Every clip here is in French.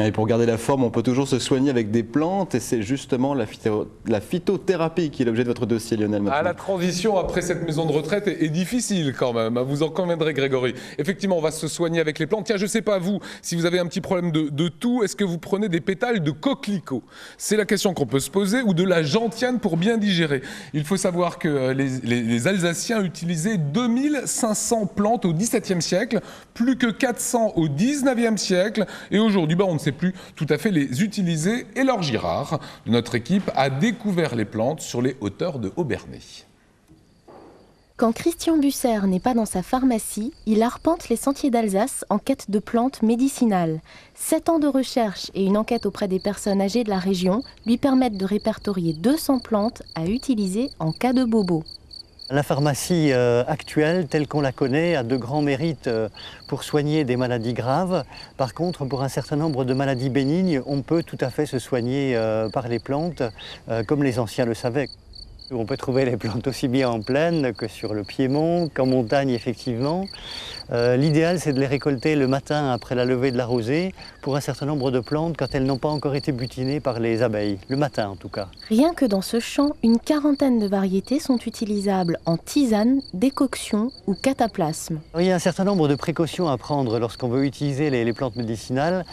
Et pour garder la forme, on peut toujours se soigner avec des plantes et c'est justement la phytothérapie qui est l'objet de votre dossier, Lionel. La transition après cette maison de retraite est difficile quand même, vous en conviendrez, Grégory. Effectivement, on va se soigner avec les plantes. Tiens, je ne sais pas vous, si vous avez un petit problème de toux, est-ce que vous prenez des pétales de coquelicot? C'est la question qu'on peut se poser, ou de la gentiane pour bien digérer. Il faut savoir que les Alsaciens utilisaient 2500 plantes au XVIIe siècle, plus que 400 au XIXe siècle, et aujourd'hui, on ne sait plus tout à fait les utiliser. Et Laure Girard, de notre équipe, a découvert les plantes sur les hauteurs de Haut-Bernay. Quand Christian Busser n'est pas dans sa pharmacie, il arpente les sentiers d'Alsace en quête de plantes médicinales. 7 ans de recherche et une enquête auprès des personnes âgées de la région lui permettent de répertorier 200 plantes à utiliser en cas de bobo. La pharmacie actuelle, telle qu'on la connaît, a de grands mérites pour soigner des maladies graves. Par contre, pour un certain nombre de maladies bénignes, on peut tout à fait se soigner par les plantes, comme les anciens le savaient. On peut trouver les plantes aussi bien en plaine que sur le piémont, qu'en montagne effectivement. L'idéal, c'est de les récolter le matin après la levée de la rosée pour un certain nombre de plantes quand elles n'ont pas encore été butinées par les abeilles, le matin en tout cas. Rien que dans ce champ, une quarantaine de variétés sont utilisables en tisane, décoction ou cataplasme. Il y a un certain nombre de précautions à prendre lorsqu'on veut utiliser les plantes médicinales.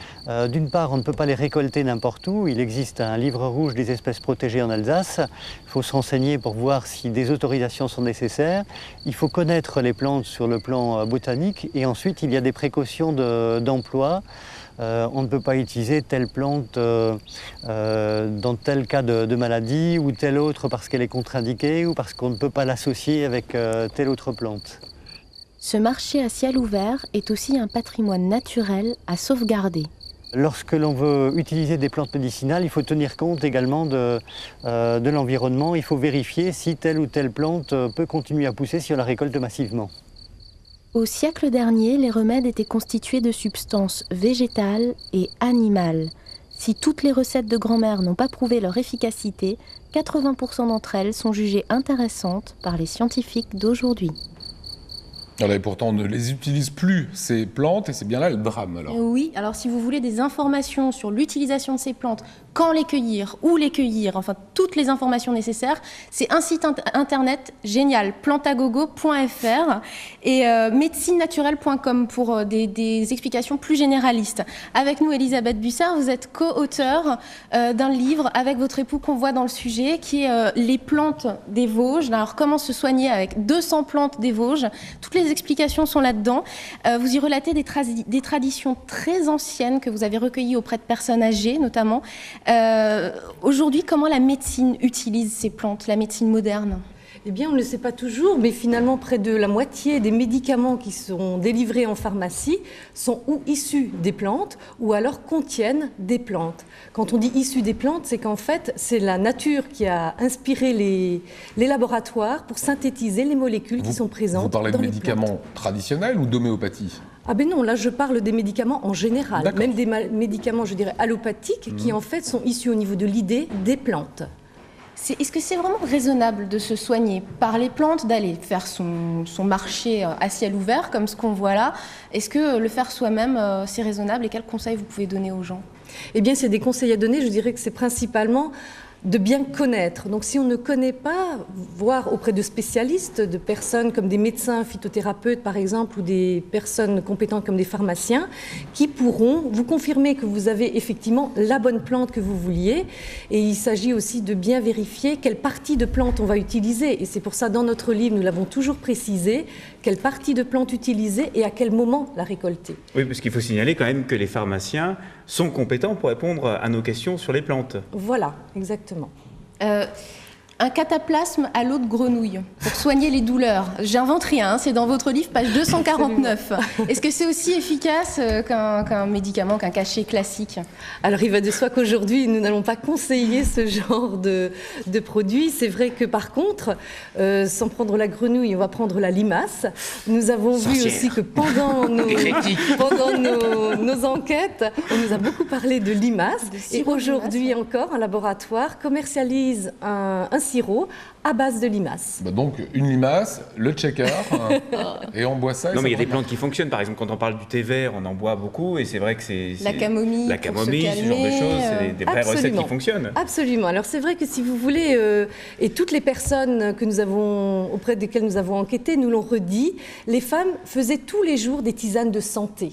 D'une part, on ne peut pas les récolter n'importe où. Il existe un livre rouge des espèces protégées en Alsace. Il faut se renseigner pour voir si des autorisations sont nécessaires. Il faut connaître les plantes sur le plan botanique. Et ensuite, il y a des précautions d'emploi. On ne peut pas utiliser telle plante dans tel cas de maladie ou telle autre parce qu'elle est contre-indiquée ou parce qu'on ne peut pas l'associer avec telle autre plante. Ce marché à ciel ouvert est aussi un patrimoine naturel à sauvegarder. Lorsque l'on veut utiliser des plantes médicinales, il faut tenir compte également de l'environnement. Il faut vérifier si telle ou telle plante peut continuer à pousser si on la récolte massivement. Au siècle dernier, les remèdes étaient constitués de substances végétales et animales. Si toutes les recettes de grand-mère n'ont pas prouvé leur efficacité, 80% d'entre elles sont jugées intéressantes par les scientifiques d'aujourd'hui. Et pourtant, on ne les utilise plus, ces plantes, et c'est bien là le drame. Alors. Oui, alors si vous voulez des informations sur l'utilisation de ces plantes, quand les cueillir, où les cueillir, enfin toutes les informations nécessaires, c'est un site internet génial, plantagogo.fr et médecinenaturelle.com pour des explications plus généralistes. Avec nous, Elisabeth Bussard, vous êtes co-auteure d'un livre avec votre époux qu'on voit dans le sujet, qui est Les plantes des Vosges. Alors comment se soigner avec 200 plantes des Vosges. Toutes les explications sont là-dedans. Vous y relatez des traditions très anciennes que vous avez recueillies auprès de personnes âgées, notamment. Aujourd'hui, comment la médecine utilise ces plantes, la médecine moderne ? Eh bien, on ne le sait pas toujours, mais finalement, près de la moitié des médicaments qui sont délivrés en pharmacie sont ou issus des plantes ou alors contiennent des plantes. Quand on dit issus des plantes, c'est qu'en fait, c'est la nature qui a inspiré les laboratoires pour synthétiser les molécules qui sont présentes dans les plantes. Vous parlez de médicaments traditionnels ou d'homéopathie ? Ah ben non, là je parle des médicaments en général, même des médicaments, je dirais, allopathiques, qui en fait sont issus au niveau de l'idée des plantes. Est-ce que c'est vraiment raisonnable de se soigner par les plantes, d'aller faire son marché à ciel ouvert, comme ce qu'on voit là ? Est-ce que le faire soi-même, c'est raisonnable et quels conseils vous pouvez donner aux gens ? Eh bien, c'est des conseils à donner, je dirais que c'est principalement de bien connaître. Donc si on ne connaît pas, voire auprès de spécialistes, de personnes comme des médecins phytothérapeutes par exemple, ou des personnes compétentes comme des pharmaciens, qui pourront vous confirmer que vous avez effectivement la bonne plante que vous vouliez. Et il s'agit aussi de bien vérifier quelle partie de plante on va utiliser. Et c'est pour ça, dans notre livre, nous l'avons toujours précisé, quelle partie de plante utiliser et à quel moment la récolter. Oui, parce qu'il faut signaler quand même que les pharmaciens sont compétents pour répondre à nos questions sur les plantes. Voilà, exactement. Un cataplasme à l'eau de grenouille pour soigner les douleurs. J'invente rien, c'est dans votre livre, page 249. Est-ce que c'est aussi efficace qu'un médicament, qu'un cachet classique ? Alors il va de soi qu'aujourd'hui, nous n'allons pas conseiller ce genre de produit. C'est vrai que par contre, sans prendre la grenouille, on va prendre la limace. Nous avons vu aussi que pendant nos enquêtes, on nous a beaucoup parlé de limace. Et aujourd'hui encore, un laboratoire commercialise un sirop à base de limaces. Bah donc, une limace, le checker, et on boit ça. Non, ça mais il y a va des bien. plantes qui fonctionnent. Par exemple, quand on parle du thé vert, on en boit beaucoup, et c'est vrai que c'est La camomille, la pour se camomille, ce genre de calmer, choses, c'est des vraies recettes Absolument. qui fonctionnent. Absolument. Alors c'est vrai que si vous voulez, et toutes les personnes auprès desquelles nous avons enquêté nous l'ont redit, les femmes faisaient tous les jours des tisanes de santé.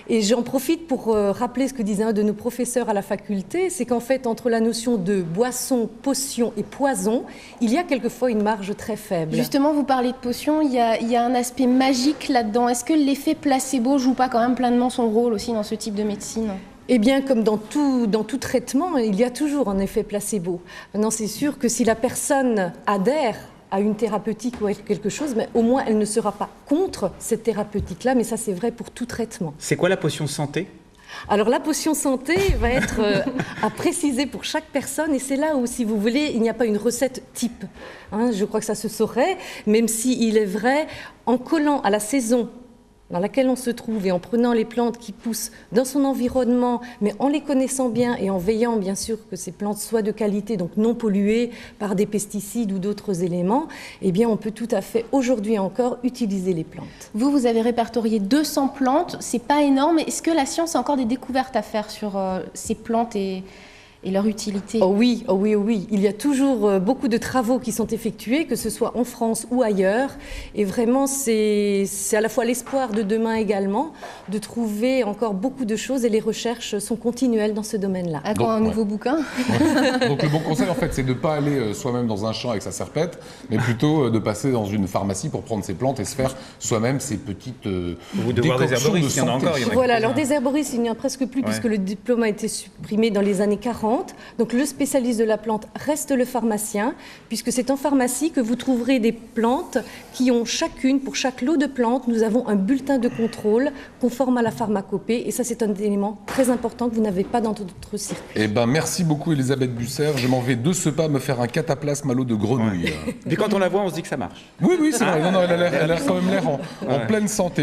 Et j'en profite pour rappeler ce que disait un de nos professeurs à la faculté, c'est qu'en fait entre la notion de boisson, potion et poison, il y a quelquefois une marge très faible. Justement, vous parlez de potions, il y a un aspect magique là-dedans. Est-ce que l'effet placebo joue pas quand même pleinement son rôle aussi dans ce type de médecine ? Eh bien, comme dans tout traitement, il y a toujours un effet placebo. Maintenant, c'est sûr que si la personne adhère à une thérapeutique ou à quelque chose, mais au moins elle ne sera pas contre cette thérapeutique-là, mais ça c'est vrai pour tout traitement. C'est quoi la potion santé ? Alors la potion santé va être à préciser pour chaque personne, et c'est là où, si vous voulez, il n'y a pas une recette type. Hein, je crois que ça se saurait, même si il est vrai, en collant à la saison dans laquelle on se trouve et en prenant les plantes qui poussent dans son environnement, mais en les connaissant bien et en veillant bien sûr que ces plantes soient de qualité, donc non polluées par des pesticides ou d'autres éléments, eh bien on peut tout à fait aujourd'hui encore utiliser les plantes. Vous avez répertorié 200 plantes, c'est pas énorme. Est-ce que la science a encore des découvertes à faire sur ces plantes et leur utilité? Oh oui, oh oui, oh oui. Il y a toujours beaucoup de travaux qui sont effectués, que ce soit en France ou ailleurs. Et vraiment, c'est à la fois l'espoir de demain également, de trouver encore beaucoup de choses. Et les recherches sont continuelles dans ce domaine-là. À quand Donc, un nouveau bouquin? Donc le bon conseil, en fait, c'est de ne pas aller soi-même dans un champ avec sa serpette, mais plutôt de passer dans une pharmacie pour prendre ses plantes et se faire soi-même ses petites Ou de voir des décoctions herboristes, de il y en a santé. encore. Il y en a Voilà, quelques-uns. alors des herboristes, il n'y en a presque plus, Ouais. puisque le diplôme a été supprimé dans les années 40. Donc le spécialiste de la plante reste le pharmacien, puisque c'est en pharmacie que vous trouverez des plantes qui ont chacune, pour chaque lot de plantes, nous avons un bulletin de contrôle conforme à la pharmacopée. Et ça, c'est un élément très important que vous n'avez pas dans votre circuit. Eh ben, merci beaucoup, Elisabeth Busser. Je m'en vais de ce pas me faire un cataplasme à l'eau de grenouille. Puis quand on la voit, on se dit que ça marche. Oui, c'est vrai. Non, elle a l'air quand même en pleine santé.